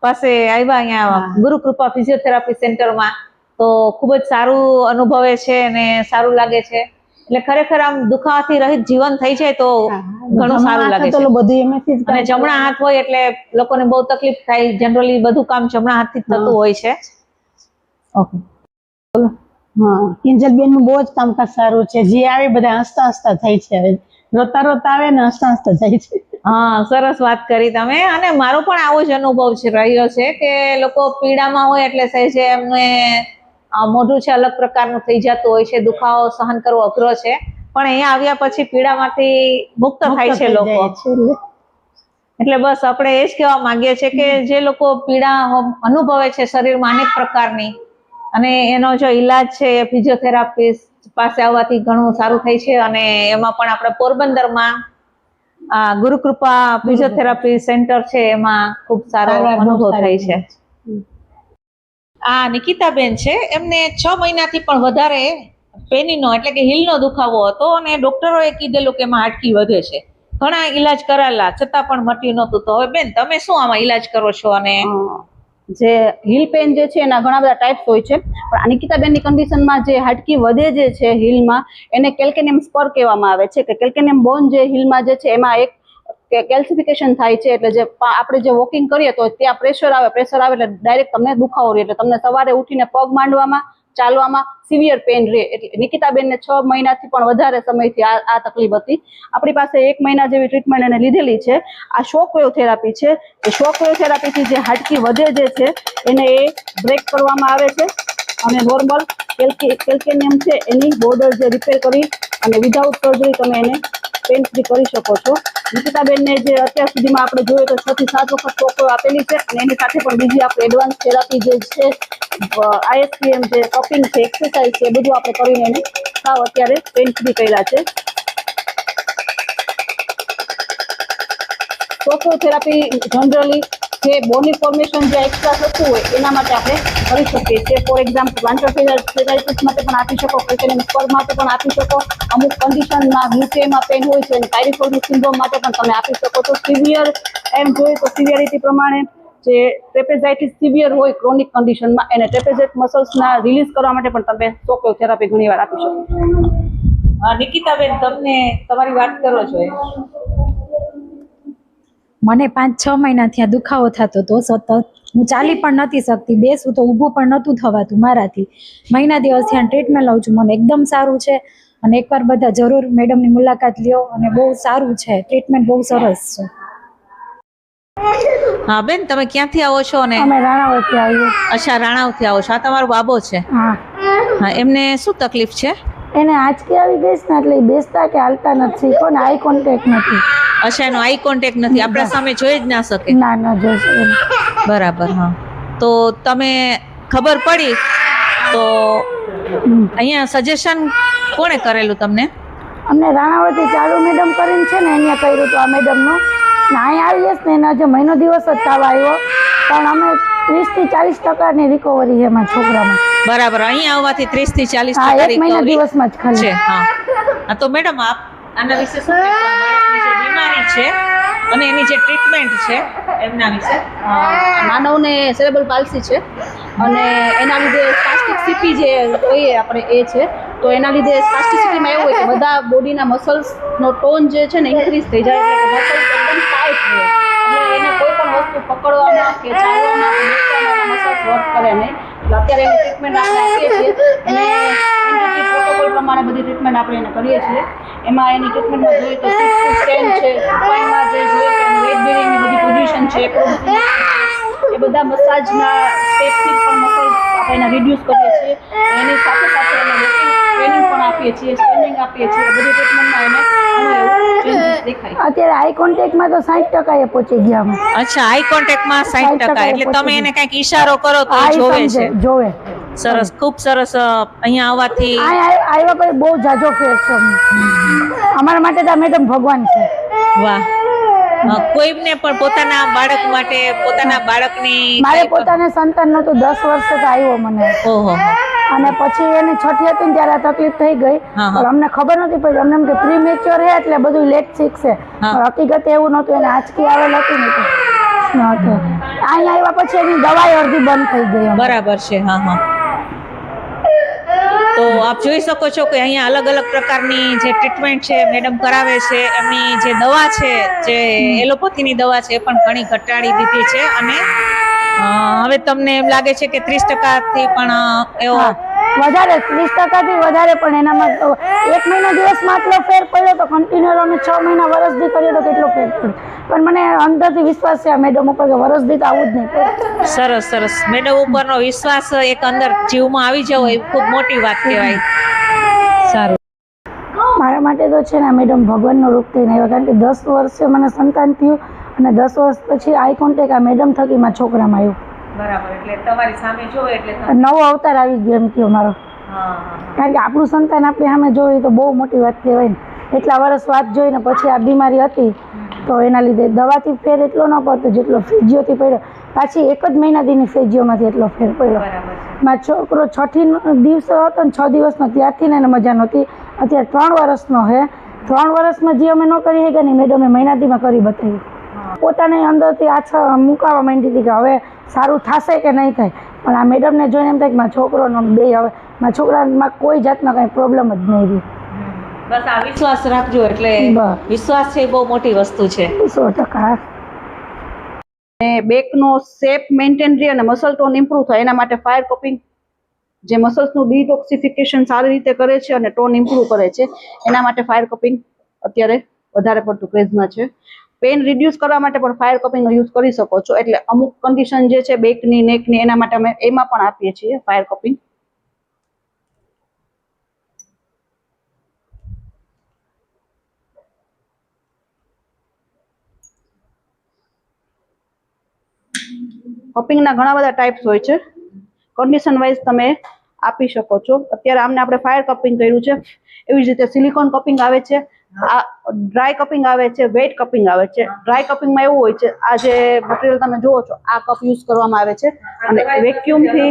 પાસે આવ્યા અહીંયા ગુરુ કૃપા ફિઝિયોથેરાપી સેન્ટરમાં, તો ખૂબ જ સારું અનુભવે છે અને સારું લાગે છે. એટલે ખરેખર આમ દુખાવાથી રહિત જીવન થઈ જાય તો ઘણું સારું લાગે છે. અને જમણા હાથ હોય એટલે લોકોને બહુ તકલીફ થાય. જનરલી બધું કામ જમણા હાથથી જ થતું હોય છે. ઓકે, બોલો. કિંજલબેન નું બહુ જ કામકાજ સારું છે. જે આવે બધા હસતા હસતા થાય છે. રોતા રોતા આવે ને હસતા હસતા જાય છે. સરસ વાત કરી તમે. અને મારો પણ આવો જ અનુભવ રહ્યો છે કે લોકો પીડામાં હોય એટલે સહેજે એમને મોઢું છે અલગ પ્રકારનું થઈ જતું હોય છે, દુખાવો સહન કરવો અઘરો છે. પણ અહીંયા આવ્યા પછી પીડામાંથી મુક્ત થાય છે લોકો. એટલે બસ આપણે એ જ કહેવા માંગીએ છીએ કે જે લોકો પીડા અનુભવે છે શરીરમાં અનેક પ્રકારની, અને એનો જો ઈલાજ છે એ ફિઝિયોથેરાપિસ્ટ પાસે આવવાથી ઘણું સારું થાય છે. અને એમાં પણ આપણે પોરબંદરમાં ગુરુ કૃપા ફિઝિયોથેરાપી સેન્ટર છે, એમાં ખૂબ સારો અનુભવ થાય છે. આ નિકિતાબેન છે, એમને 6 મહિનાથી પણ વધારે પેનીનો એટલે કે હીલનો દુખાવો હતો અને ડોક્ટરોએ કીધેલું કે એમાં હાડકી વધે છે. ઘણા ઈલાજ કરાયેલા છતાં પણ મટ્યું નહોતું. તો હવે બેન તમે શું આમાં ઈલાજ કરો છો? અને જે હીલ પેન જે છે એના ઘણા બધા ટાઈપ્સ હોય છે, પણ નિકિતાબેનની કન્ડિશનમાં જે હાડકી વધે જે છે હીલમાં, એને કેલ્કેનિયમ સ્પર કહેવામાં આવે છે. કે કેલ્કેનિયમ બોન જે હીલમાં જે છે એમાં એક કેલ્સિફિકેશન થાય છે. એટલે જે આપણે જે વોકિંગ કરીએ તો ત્યાં પ્રેશર આવે એટલે ડાયરેક્ટ તમને દુખાવો રહે. એટલે તમને સવારે ઉઠીને પગ માંડવામાં, ચાલવામાં સિવિયર પેન રહે. એટલે નિકિતાબેનને 6 મહિનાથી પણ વધારે સમયથી આ તકલીફ હતી. આપણી પાસે 1 મહિના જેવી ટ્રીટમેન્ટ એને લીધેલી છે. આ શોક વેવ થેરાપી છે. એ શોક વેવ થેરાપીથી જે હાડકી વધે જે છે એને એ બ્રેક કરવામાં આવે છે અને નોર્મલ કેલ્કેનિયમ છે એની બોર્ડર જે રિપેર કરી અને વિધાઉટ સર્જરી તમે એને પેન ફ્રી કરી શકો છો. નિકિતાબેનને જે અત્યાર સુધીમાં આપણે જોઈએ તો 6 થી 7 વખત શોક વેવ આપેલી છે. અને એની સાથે પણ બીજી આપણે એડવાન્સ થેરાપી જે છે, ISPM જે કપિંગ છે, એક્સરસાઇઝ છે, એ બધું આપણે કરીને એને સાવ અત્યારે પેન ફ્રી કર્યા છે. શોક વેવ થેરાપી જનરલી જે બોની ફોર્મેશન જે એક્સ્ટ્રા થતું હોય એના માટે આપણે કરી શકીએ છીએ. ફોર એક્ઝામ્પલ પ્લાન્ટર ફેરાઇટિસ માટે પણ આપી શકો, કેલ્કેનિયમ સ્પર માટે પણ આપી શકો, અમુક કન્ડિશનમાં ગ્લુટેમાં પેન હોય છે અને પાયરિફોર્મિક સિન્ડ્રોમ માટે પણ તમે આપી શકો છો. સિવિયર એમ જોઈએ તો સિવિયરિટી પ્રમાણે જે ટ્રેપેઝાઇટિસ સિવિયર હોય ક્રોનિક કન્ડિશનમાં, એને ટ્રેપેઝેટ મસલ્સના રિલીઝ કરવા માટે પણ તમે શોક વેવ થેરાપી ઘણીવાર આપી શકો. નિકિતાબેન, તમને તમારી વાત કરો છો. મને 5-6 મહિનાથી આ દુખાવો થતો હતો સતત. હું ચાલી પણ નથી શકતી, બેસું તો ઊભું પણ નહોતું થવાતું મારાથી. મહિના દિવસથી આ ટ્રીટમેન્ટ લઉં છું, મને એકદમ સારું છે. અને એકવાર બધા જરૂર મેડમની મુલાકાત લ્યો, અને બહુ સારું છે, ટ્રીટમેન્ટ બહુ સરસ છે. હા બેન, તમે ક્યાંથી આવો છો? અને અમે રાણાવતી આવીએ. અચ્છા, રાણાવથી આવો છો. આ તમારો બાબો છે? હા, હા, એમને શું તકલીફ છે? એને આંચકી આવી ગઈ છે ને, એટલે ઈ બેસતા કે હાલતા નથી, કોને આઈ કોન્ટેક્ટ નથી. અચ્છા, એનો આઈ કોન્ટેક્ટ નથી, આપણા સામે જોઈ જ ના શકે. ના ના જોઈ શકે. બરાબર. હા, તો તમે ખબર પડી તો અહીંયા સજેશન કોણે કરેલું તમને? અમને રાણાવતી ચાલુ મેડમ કરીને છે ને, અહીંયા કર્યું હતું આ મેડમનું. ને અહીંયા આવીએ ને એના જે મહિનો દિવસ જ થવા આવ્યો, પણ અમે 30-40% રિકવરી છે એમાં છોકરામાં. બરાબર. અહીંયા આવવાથી 30-40% હા, 1 મહિના recovery દિવસમાં જ ખાલી છે. હા, હા. તો મેડમ, આપ આના વિશે શું કહેશો? બાળકની જે બીમારી છે અને એની જે ટ્રીટમેન્ટ છે એમના વિશે. માનવને સેરેબ્રલ પાલ્સી છે અને એના લીધે સ્પાસ્ટિક સીપી જે કહીએ આપણે એ છે. તો એના લીધે સ્પાસ્ટિસિટીમાં એવું હોય કે બધા બોડીના મસલ્સનો ટોન જે છે ને ઇન્ક્રીઝ થઈ જાય, એટલે મસલ્સ એકદમ ટાઈટ રહે, એટલે એને કોઈ પણ વસ્તુ પકડવામાં કે ચાલવામાં કે બેસવામાં મસલ્સ વર્ક કરે નહીં. એટલે અત્યારે એની ટ્રીટમેન્ટ આપણે આપીએ છીએ અને એન્ટિટી પ્રોટોકોલ પ્રમાણે બધી ટ્રીટમેન્ટ આપણે એને કરીએ છીએ. એમાં એની ટ્રીટમેન્ટમાં જોઈએ તો સ્ટેન્ડ છે, સ્પાઇનમાં જે જોઈએ તો એની વેટ બેરિંગની બધી પોઝિશન છે, એ બધા મસાજના સ્ટેપથી પણ મસલ્સ આપણે એને રિડ્યુસ કરીએ છીએ. એની સાથે સાથે એને ટ્રેનિંગ પણ આપીએ છીએ, સ્ટ્રેનિંગ આપીએ છીએ. બધી ટ્રીટમેન્ટમાં એને ઘણું એવું ચેન્જીસ દેખાય. અત્યારે આઈ કોન્ટેક્ટમાં તો 60% પહોંચી ગયા અમે. અચ્છા, આઈ કોન્ટેક્ટમાં 60%. એટલે તમે પહોંચી એને કંઈક ઈશારો કરો તો આ એ જોવે સમજે, છે. જોવે. સરસ, ખૂબ સરસ. અહીંયા આવવાથી આવ્યા પછી બહુ જાજો ફેર છે અમને. અમારા માટે તો મેડમ ભગવાન છે. વાહ. કોઈને પણ પોતાના બાળક માટે, પોતાના બાળકની મારે પોતાને સંતાન નહોતું, 10 વર્ષે તો આવ્યો મને. ઓહો. અને પછી એની છઠ્ઠી હતી ને ત્યારે આ તકલીફ થઈ ગઈ. હા, હા. પણ અમને ખબર નથી પડી, અમને એમ કે પ્રી મેચ્યોર છે એટલે બધું લેટ શીખશે. હા. પણ હકીકત એવું નહોતું, એને આંચકી આવેલ હતી ને તો નહોતું. અહીંયા આવ્યા પછી એની દવાઈ અડધી બંધ થઈ ગઈ અમારે. બરાબર છે. હા, હા. તો આપ જોઈ શકો છો કે અહીંયા અલગ અલગ પ્રકારની જે ટ્રીટમેન્ટ છે મેડમ કરાવે છે. એમની જે દવા છે, જે એલોપેથીની દવા છે, એ પણ ઘણી ઘટાડી દીધી છે. અને હવે તમને એમ લાગે છે કે 30%થી પણ એવો હા, વધારે 30%થી વધારે. પણ એનામાં તો 1 મહિના દિવસમાં આટલો ફેર પડ્યો તો કન્ટિન્યુ અમે 6 મહિના વરસથી કરીએ તો કેટલો ફેર પડે. પણ મને અંદરથી વિશ્વાસ છે આ મેડમ ઉપર કે વરસથી તો આવું જ નહીં પડે. સરસ સરસ. મેડમ ઉપરનો વિશ્વાસ એક અંદર જીવમાં આવી જવો એ ખૂબ મોટી વાત કહેવાય. સારું. મારા માટે તો છે ને આ મેડમ ભગવાનનો રૂપ થઈને આવ્યા, કારણ કે 10 વર્ષે મને સંતાન થયું અને 10 વર્ષ પછી આઈ કોન્ટેક્ટ આ મેડમ થકી મારા છોકરામાં આવ્યું. બરાબર. એટલે તમારી સામે જોવે એટલે નવો અવતાર આવી ગયો એમ થયો મારો. કારણ કે આપણું સંતાન આપણી સામે જોઈએ તો બહુ મોટી વાત કહેવાય ને. એટલા વર્ષ વાત જોઈને પછી આ બીમારી હતી તો એના લીધે દવાથી ફેર એટલો ન પડતો જેટલો ફિઝિયોથી પડ્યો. પાછી 1 જ મહિનાથીની ફિઝિયોમાંથી એટલો ફેર પડ્યો. મારો છોકરો 6 દિવસે હતો ને 6 દિવસનો ત્યારથી ને એને મજા નહોતી. અત્યારે 3 વર્ષનો છે. 3 વર્ષમાં જે અમે ન કરી શક્યા ને મેડમે મહિનાથીમાં કરી બતાવ્યું. પોતાને અંદરથી આછા મુકાવા માંડી હતી કે હવે સારું થશે કે નહીં થાય. પણ આ મેડમને જોઈને એમ થાય કે મારા છોકરોનો બે હવે મારા છોકરામાં કોઈ જાતનો કંઈ પ્રોબ્લેમ જ નહીં રહી. બસ આ વિશ્વાસ રાખજો. એટલે બસ. વિશ્વાસ છે એ બહુ મોટી વસ્તુ છે. 100%. બેકનો શેપ મેન્ટેન રહે અને મસલ ટોન ઇમ્પ્રૂવ થાય એના માટે ફાયર કપિંગ જે મસલ્સનું ડિટોક્સિફિકેશન સારી રીતે કરે છે અને ટોન ઇમ્પ્રૂવ કરે છે. એના માટે ફાયર કપિંગ અત્યારે વધારે પડતું ક્રેઝમાં છે. પેન રિડ્યુસ કરવા માટે પણ ફાયર કપિંગનો યુઝ કરી શકો છો. એટલે અમુક કન્ડિશન જે છે બેકની, નેકની, એના માટે અમે એમાં પણ આપીએ છીએ ફાયર કપિંગ. કપિંગના ઘણા બધા ટાઈપ્સ હોય છે. કન્ડિશન વાઇઝ તમે આપી શકો છો. અત્યારે આમને આપણે ફાયર કપિંગ કર્યું છે. એવી જ રીતે સિલિકોન કપિંગ આવે છે, આ ડ્રાય કપિંગ આવે છે, વેટ કપિંગ આવે છે. ડ્રાય કપિંગમાં એવું હોય છે, આ જે મટીરિયલ તમે જુઓ છો આ કપ યુઝ કરવામાં આવે છે અને વેક્યુમથી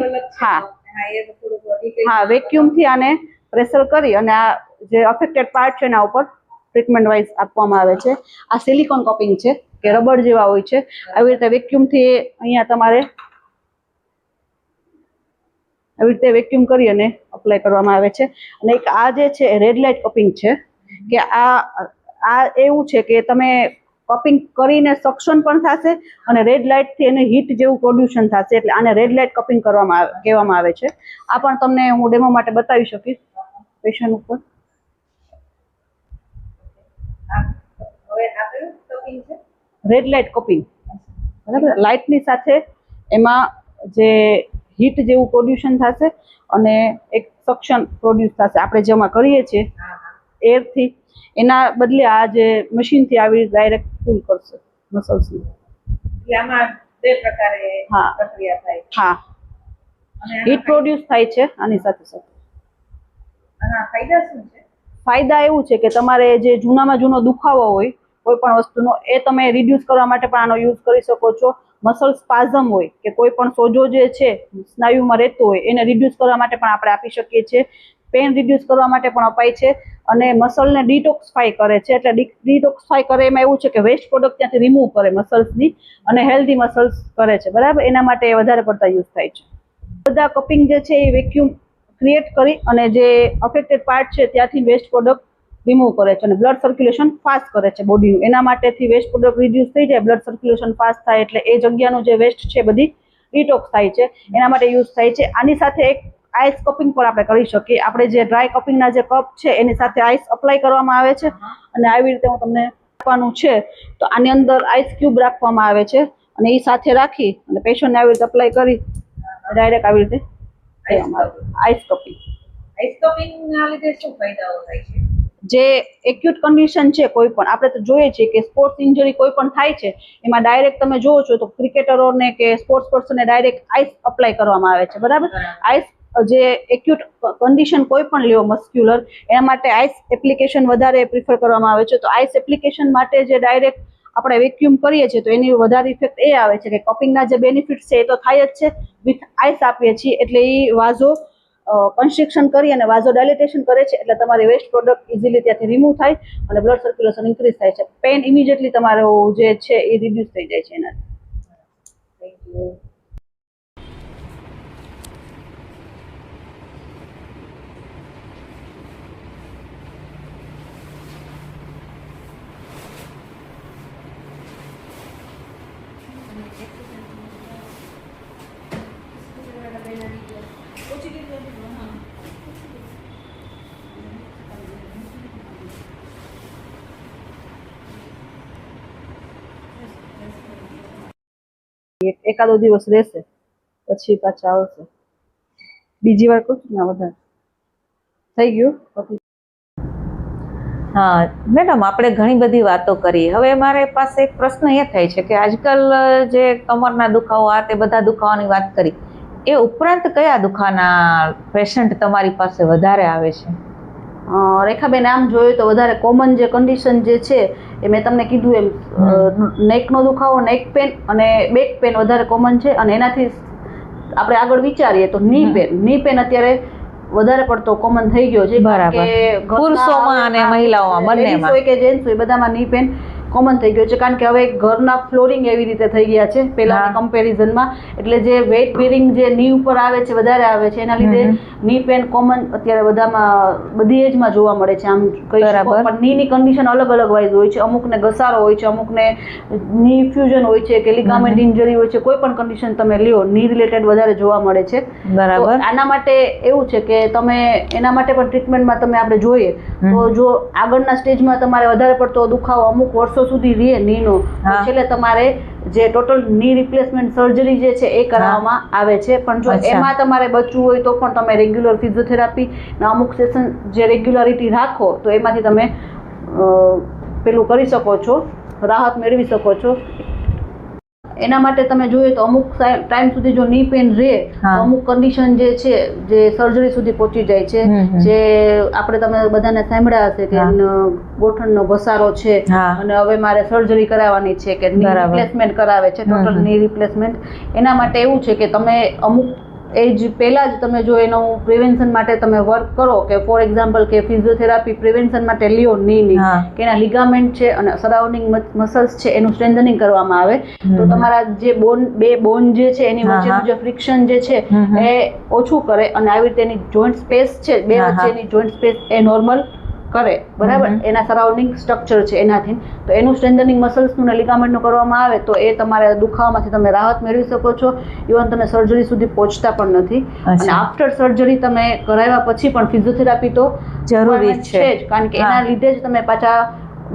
વેક્યુમથી આને પ્રેશર કરી અને આ જે અફેક્ટેડ પાર્ટ છે એના ઉપર ટ્રીટમેન્ટ વાઇઝ આપવામાં આવે છે. આ સિલિકોન કપિંગ છે કે રબર જેવા હોય છે. આવી રીતે વેક્યુમથી અહીંયા તમારે આવી રીતે વેક્યુમ કરી અને અપ્લાય કરવામાં આવે છે. અને એક આ જે છે રેડ લાઇટ કપિંગ છે કે આ એવું છે કે તમે કપિંગ કરીને સક્શન પણ થશે અને રેડ લાઇટથી એને હીટ જેવું પ્રોડ્યુશન થશે, એટલે આને રેડ લાઇટ કપિંગ કહેવામાં આવે છે. આ પણ તમને હું ડેમો માટે બતાવી શકીશ પેશન્ટ ઉપર. રેડ લાઇટ કપિંગ, બરાબર. લાઇટની સાથે એમાં જે હીટ જેવું પ્રોડ્યુશન થશે અને એક સક્શન પ્રોડ્યુસ થશે આપણે જેમાં કરીએ છીએ એરથી, એના બદલે આ જે મશીનથી આવી ડાયરેક્ટ પુલ કરશે મસલ્સને. આમાં બે પ્રકારે પ્રક્રિયા થાય. હા, હીટ પ્રોડ્યુસ થાય છે આની સાથે સાથે. આના ફાયદા શું છે? ફાયદા એવું છે કે તમારે જે જૂનામાં જૂનો દુખાવો હોય કોઈ પણ વસ્તુનો એ તમે રિડ્યુસ કરવા માટે પણ આનો યુઝ કરી શકો છો. મસલ સ્પાઝમ હોય કે કોઈ પણ સોજો જે છે સ્નાયુમાં રહેતો હોય એને રિડ્યુસ કરવા માટે પણ આપણે આપી શકીએ છીએ. પેન રિડ્યુસ કરવા માટે પણ અપાય છે અને મસલને ડિટોક્સિફાય કરે છે. એટલે ડિટોક્સિફાય કરે એમાં એવું છે કે વેસ્ટ પ્રોડક્ટ ત્યાંથી રિમૂવ કરે મસલ્સની અને હેલ્ધી મસલ્સ કરે છે, બરાબર. એના માટે વધારે પડતા યુઝ થાય છે. બધા કપિંગ જે છે એ વેક્યુમ ક્રિએટ કરી અને જે અફેક્ટેડ પાર્ટ છે ત્યાંથી વેસ્ટ પ્રોડક્ટ રિમૂવ કરે છે અને બ્લડ સર્ક્યુલેશન ફાસ્ટ કરે છે બોડીનું. એના માટેથી વેસ્ટ પ્રોડક્ટ રિડ્યુસ થઈ જાય, બ્લડ સર્ક્યુલેશન ફાસ્ટ થાય એટલે એ જગ્યાનું જે વેસ્ટ છે બધી ડિટોક્સ થાય છે, એના માટે યુઝ થાય છે. આની સાથે એક આઈસ કપિંગ પણ આપણે કરી શકીએ. આપણે જે ડ્રાય કપિંગના જે કપ છે એની સાથે આઈસ અપ્લાય કરવામાં આવે છે અને આવી રીતે હું તમને આપવાનું છે તો આની અંદર આઈસ ક્યુબ રાખવામાં આવે છે અને એ સાથે રાખી અને પેશન્ટને આવી રીતે અપ્લાય કરી ડાયરેક્ટ આવી રીતે આઈસ કપિંગ. આઈસ કપિંગના લીધે શું ફાયદાઓ થાય છે? જે એક્યુટ કન્ડિશન છે કોઈ પણ, આપણે તો જોઈએ છીએ કે સ્પોર્ટ્સ ઇન્જરી કોઈ પણ થાય છે એમાં ડાયરેક્ટ તમે જોવો છો તો ક્રિકેટરોને કે સ્પોર્ટ્સ પર્સનને ડાયરેક્ટ આઈસ અપ્લાય કરવામાં આવે છે, બરાબર. આઈસ જે એક્યુટ કન્ડિશન કોઈ પણ લ્યો મસ્ક્યુલર, એના માટે આઈસ એપ્લિકેશન વધારે પ્રિફર કરવામાં આવે છે. તો આઈસ એપ્લિકેશન માટે જે ડાયરેક્ટ આપણે વેક્યુમ કરીએ છીએ તો એની વધારે ઇફેક્ટ એ આવે છે કે કપિંગના જે બેનિફિટ્સ છે એ તો થાય જ છે, વિથ આઈસ આપીએ છીએ એટલે એ વાઝો કન્સ્ટ્રિક્શન કરી અને વાઝો ડાયલેટેશન કરે છે એટલે તમારી વેસ્ટ પ્રોડક્ટ ઇઝીલી ત્યાંથી રિમૂવ થાય અને બ્લડ સર્ક્યુલેશન ઇન્ક્રીઝ થાય છે. પેન ઇમિડિયેટલી તમારું જે છે એ રિડ્યુસ થઈ જાય છે એનાથી. Thank you. એકાદો દિવસ રહેશે પછી પાછા આવશે. બીજી વાર કહું છું ને વધારે થઈ ગયું. હા મેડમ, આપણે ઘણી બધી વાતો કરી. હવે મારે પાસે એક પ્રશ્ન એ થાય છે કે આજકાલ જે કમરના દુખાવો આ તે બધા દુખાવાની વાત કરી, એ ઉપરાંત કયા દુખાવાના પેશન્ટ તમારી પાસે વધારે આવે છે? રેખાબેન, આમ જોઈએ તો વધારે કોમન જે કન્ડિશન જે છે એ મેં તમને કીધું એમ નેકનો દુખાવો, નેક પેન અને બેક પેન વધારે કોમન છે. અને એનાથી આપણે આગળ વિચારીએ તો ની પેન અત્યારે વધારે પડતો કોમન થઈ ગયો છે. બરાબર. પુરુષોમાં અને મહિલાઓમાં બંનેમાં, હોય કે જેન્ટ્સ હોય બધામાં ની પેન કોમન થઈ ગયો છે. કારણ કે હવે ઘરના ફ્લોરિંગ એવી રીતે થઈ ગયા છે પહેલાના કમ્પેરિઝનમાં, એટલે જે વેઇટ બેરિંગ જે ની ઉપર આવે છે વધારે આવે છે, એના લીધે ની પેન કોમન અત્યારે બધામાં બધી એજમાં જોવા મળે છે. આમ કહી શકો પણ નીની કન્ડિશન અલગ અલગ વાઇઝ હોય છે. અમુકને ઘસારો હોય છે, અમુકને ની ફ્યુઝન હોય છે કે લિગામેન્ટ ઇન્જરી હોય છે. કોઈ પણ કન્ડિશન તમે લ્યો ની રિલેટેડ વધારે જોવા મળે છે. બરાબર. આના માટે એવું છે કે તમે એના માટે પણ ટ્રીટમેન્ટમાં તમે આપણે જોઈએ તો જો આગળના સ્ટેજમાં તમારે વધારે પડતો દુખાવો અમુક વર્ષો સુધી રહે નીનો, તો છેલ્લે તમારે જે ટોટલ ની રિપ્લેસમેન્ટ સર્જરી જે છે એ કરવામાં આવે છે. પણ જો એમાં તમારે બચવું હોય તો પણ તમે રેગ્યુલર ફિઝિયોથેરાપી અમુક સેશન જે રેગ્યુલરિટી રાખો તો એમાંથી તમે પેલું કરી શકો છો, રાહત મેળવી શકો છો. એના માટે તમે જોઈએ તો અમુક ટાઈમ સુધી જો ની પેન રહે તો અમુક કન્ડિશન જે છે જે સર્જરી સુધી પહોંચી જાય છે. જે આપણે તમે બધાને સાંભળ્યા હશે કે ગોઠણનો ઘસારો છે અને હવે મારે સર્જરી કરાવવાની છે કે ની રિપ્લેસમેન્ટ કરાવે છે, ટોટલ ની રિપ્લેસમેન્ટ. એના માટે એવું છે કે તમે અમુક એજ પહેલા જ તમે જો એનું પ્રિવેન્શન માટે તમે વર્ક કરો કે ફોર એક્ઝામ્પલ કે ફિઝિયોથેરાપી પ્રિવેન્શન માટે લ્યો ની કે એના લિગામેન્ટ છે અને સરાઉન્ડિંગ મસલ્સ છે એનું સ્ટ્રેન્થનિંગ કરવામાં આવે તો તમારા જે બે બોન જે છે એની વચ્ચેનું જે ફ્રિક્શન જે છે એ ઓછું કરે અને આવી રીતે એની જોઈન્ટ સ્પેસ છે બે વચ્ચેની જોઈન્ટ સ્પેસ એ નોર્મલ કરે બરાબર, એના સરાઉન્ડિંગ સ્ટ્રક્ચર છે એનાથી, તો એનું સ્ટ્રેન્થનિંગ મસલ્સનું ને લિગામેન્ટનું કરવામાં આવે તો એ તમારે દુખાવામાંથી તમે રાહત મેળવી શકો છો. ઇવન તમે સર્જરી સુધી પહોંચતા પણ નથી. અને આફ્ટર સર્જરી તમે કરાવ્યા પછી પણ ફિઝિયોથેરાપી તો જરૂરી છે જ, કારણ કે એના લીધે જ તમે પાછા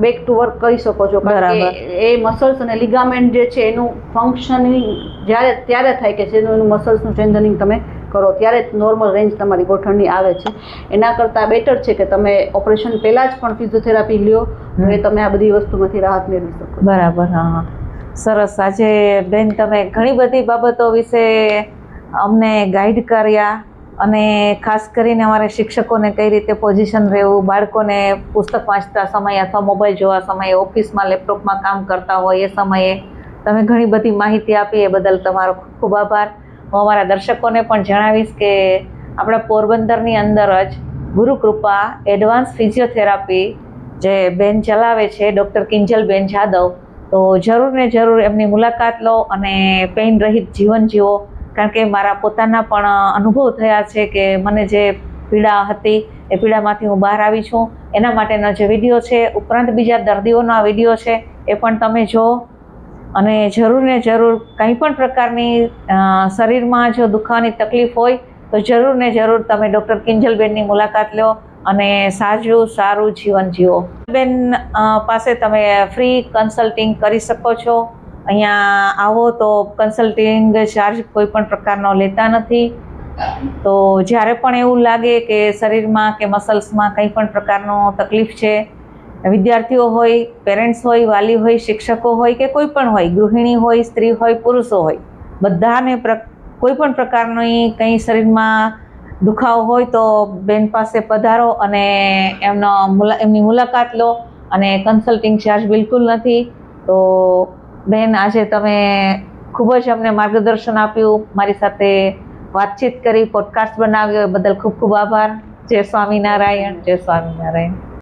બેક ટુ વર્ક કરી શકો છો. કારણ કે એ મસલ્સ અને લિગામેન્ટ જે છે એનું ફંક્શનિંગ ત્યારે થાય કે એનું મસલ્સનું સ્ટ્રેન્થનિંગ તમે કરો ત્યારે જ નોર્મલ રેન્જ તમારી ગોઠણની આવે છે. એના કરતાં બેટર છે કે તમે ઓપરેશન પહેલાં જ પણ ફિઝિયોથેરાપી લ્યો તો એ તમે આ બધી વસ્તુમાંથી રાહત મેળવી શકો. બરાબર. હા, સરસ. આજે બેન તમે ઘણી બધી બાબતો વિશે અમને ગાઈડ કર્યા, અને ખાસ કરીને અમારે શિક્ષકોને કઈ રીતે પોઝિશન રહેવું, બાળકોને પુસ્તક વાંચતા સમયે અથવા મોબાઈલ જોવા સમયે, ઓફિસમાં લેપટોપમાં કામ કરતા હોય એ સમયે તમે ઘણી બધી માહિતી આપી, એ બદલ તમારો ખૂબ ખૂબ આભાર. હું અમારા દર્શકોને પણ જણાવીશ કે આપણા પોરબંદરની અંદર જ ગુરુકૃપા એડવાન્સ ફિઝિયોથેરાપી જે બેન ચલાવે છે, ડૉક્ટર કિંજલબેન જાદવ, તો જરૂર ને જરૂર એમની મુલાકાત લો અને પેઇન રહિત જીવન જીવો. કારણ કે મારા પોતાના પણ અનુભવ થયા છે કે મને જે પીડા હતી એ પીડામાંથી હું બહાર આવી છું. એના માટેનો જે વિડીયો છે, ઉપરાંત બીજા દર્દીઓનો વિડીયો છે એ પણ તમે જુઓ. અને જરૂર ને જરૂર કંઈ પણ પ્રકારની શરીરમાં જો દુખાવાની તકલીફ હોય તો જરૂર ને જરૂર તમે ડૉક્ટર કિંજલબેનની મુલાકાત લો અને સારું જીવન જીવો. બેન પાસે તમે ફ્રી કન્સલ્ટિંગ કરી શકો છો. અહીંયા આવો તો કન્સલ્ટિંગ ચાર્જ કોઈ પણ પ્રકારનો લેતા નથી. તો જ્યારે પણ એવું લાગે કે શરીરમાં કે મસલ્સમાં કંઈ પણ પ્રકારનો તકલીફ છે, વિદ્યાર્થીઓ હોય, પેરેન્ટ્સ હોય, વાલી હોય, શિક્ષકો હોય કે કોઈ પણ હોય, ગૃહિણી હોય, સ્ત્રી હોય, પુરુષો હોય, બધાને કોઈ પણ પ્રકારની કંઈ શરીરમાં દુખાવો હોય તો બેન પાસે પધારો અને એમની મુલાકાત લો. અને કન્સલ્ટિંગ ચાર્જ બિલકુલ નથી. તો બેન, આજે તમે ખૂબ જ અમને માર્ગદર્શન આપ્યું, મારી સાથે વાતચીત કરી, પોડકાસ્ટ બનાવ્યો, એ બદલ ખૂબ ખૂબ આભાર. જય સ્વામિનારાયણ. જય સ્વામિનારાયણ.